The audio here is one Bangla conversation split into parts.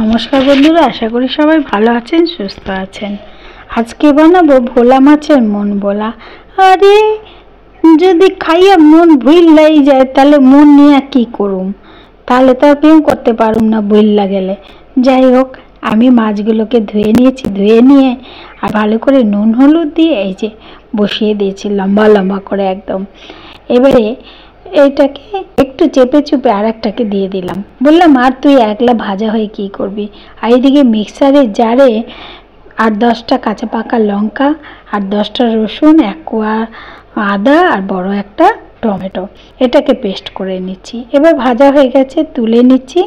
নমস্কার বন্ধুরা, আশা করি সবাই ভালো আছেন, সুস্থ আছেন। আজকে বানাবো ভোলা মাছের মন বলা। আরে যদি খাইয়া মন ভুইলাই যায় তাহলে মন নিয়ে কি করুম, তাহলে তো কেউ করতে পারুম না ভুইল্লা গেলে। যাই হোক, আমি মাছগুলোকে ধুয়ে নিয়েছি, ধুয়ে নিয়ে আর ভালো করে নুন হলুদ দিয়ে এই যে বসিয়ে দিয়েছি লম্বা লম্বা করে একদম। এবারে এইটাকে একটু চেপে চুপে আর একটাকে দিয়ে দিলাম। বললাম আর তুই একলা ভাজা হয়ে কি করবি। আর এইদিকে মিক্সারের জারে 8-10টা কাঁচা পাকা লঙ্কা আর 10টা রসুন, 1 কোয়া আদা আর বড় একটা টমেটো, এটাকে পেস্ট করে নিচ্ছি। এবার ভাজা হয়ে গেছে, তুলে নিচ্ছি।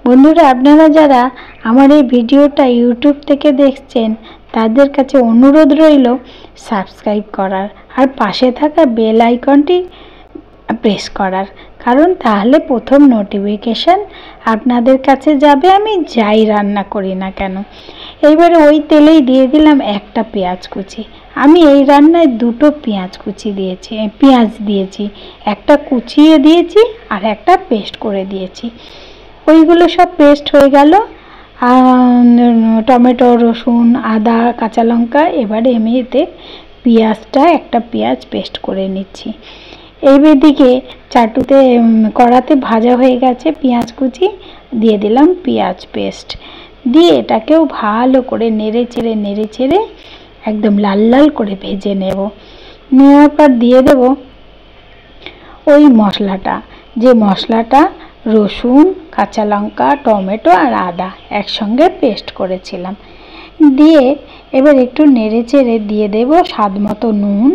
বন্ধুরা, আপনারা যারা আমার এই ভিডিওটা ইউটিউব থেকে দেখছেন তাদের কাছে অনুরোধ রইল সাবস্ক্রাইব করার আর পাশে থাকা বেল আইকনটি প্রেস করার, কারণ তাহলে প্রথম নোটিফিকেশান আপনাদের কাছে যাবে, আমি যাই রান্না করি না কেন। এইবারে ওই তেলেই দিয়ে দিলাম একটা পেঁয়াজ কুচি। আমি এই রান্নায় 2টো পেঁয়াজ কুচি দিয়েছি, পেঁয়াজ দিয়েছি, একটা কুচিয়ে দিয়েছি আর একটা পেস্ট করে দিয়েছি। ওইগুলো সব পেস্ট হয়ে গেল, টমেটো, রসুন, আদা, কাঁচা লঙ্কা। এবারে আমি এতে পেঁয়াজটা, একটা পেঁয়াজ পেস্ট করে নিচ্ছি। এইদিকে চাটুতে কড়াতে ভাজা হয়ে গেছে পেঁয়াজ কুচি, দিয়ে দিলাম পেঁয়াজ পেস্ট, দিয়ে এটাকেও ভালো করে নেড়ে চেড়ে একদম লাল লাল করে ভেজে নেব। নেওয়ার পর দিয়ে দেব ওই মশলাটা, যে মশলাটা রসুন, কাঁচা লঙ্কা, টমেটো আর আদা একসঙ্গে পেস্ট করেছিলাম। দিয়ে এবার একটু নেড়ে চেড়ে দিয়ে দেব স্বাদ মতো নুন।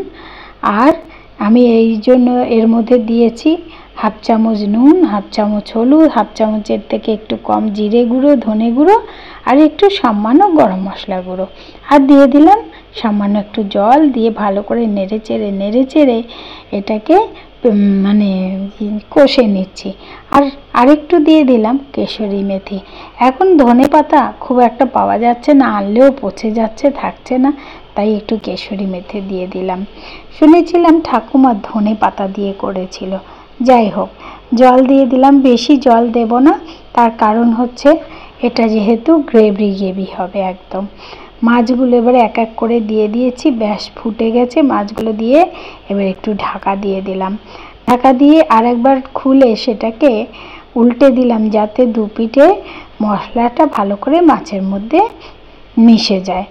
আর আমি এই জন্য এর মধ্যে দিয়েছি 1/2 চামচ নুন, 1/2 চামচ হলুদ, 1/2 চামচের থেকে একটু কম জিরে গুঁড়ো, ধনে গুঁড়ো আর একটু সামান্য গরম মশলা গুঁড়ো, আর দিয়ে দিলাম সামান্য একটু জল। দিয়ে ভালো করে নেড়ে চেড়ে এটাকে মানে কষে নিচ্ছি। আর আরেকটু দিয়ে দিলাম কেশরি মেথি। এখন ধনে পাতা খুব একটা পাওয়া যাচ্ছে না, আনলেও পচে যাচ্ছে, থাকছে না, তাই একটু কেশরি মেথি দিয়ে দিলাম। শুনেছিলাম ঠাকুমা ধনে পাতা দিয়ে করেছিল। যাই হোক, জল দিয়ে দিলাম, বেশি জল দেব না, তার কারণ হচ্ছে এটা যেহেতু গ্রেভি হবে একদম। মাছগুলো এবারে এক এক করে দিয়ে দিয়েছি, ব্যাস ফুটে গেছে মাছগুলো দিয়ে। এবার একটু ঢাকা দিয়ে দিলাম, ঢাকা দিয়ে আরেকবার খুলে সেটাকে উল্টে দিলাম, যাতে দুপিঠে মশলাটা ভালো করে মাছের মধ্যে মিশে যায়।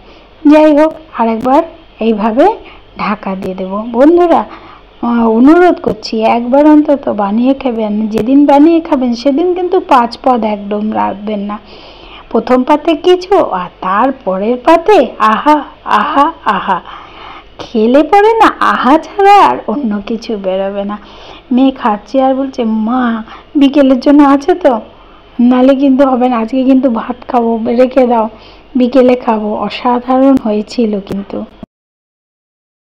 যাই হোক, আরেকবার এইভাবে ঢাকা দিয়ে দেব। বন্ধুরা, অনুরোধ করছি একবার অন্তত বানিয়ে খাবেন। যেদিন বানিয়ে খাবেন সেদিন কিন্তু 5 পদ একদম রাখবেন না। প্রথম পাতে কিছু আর তার পরের পাতে আহা আহা আহা, খেলে পরে না আহা ছাড়া আর অন্য কিছু বেরোবে না। মেয়ে খাচ্ছে আর বলছে, মা বিকেলের জন্য আছে তো, নালে কিন্তু হবে না, আজকে কিন্তু ভাত খাবো, রেখে দাও, বিকেলে খাবো। অসাধারণ হয়েছিল কিন্তু।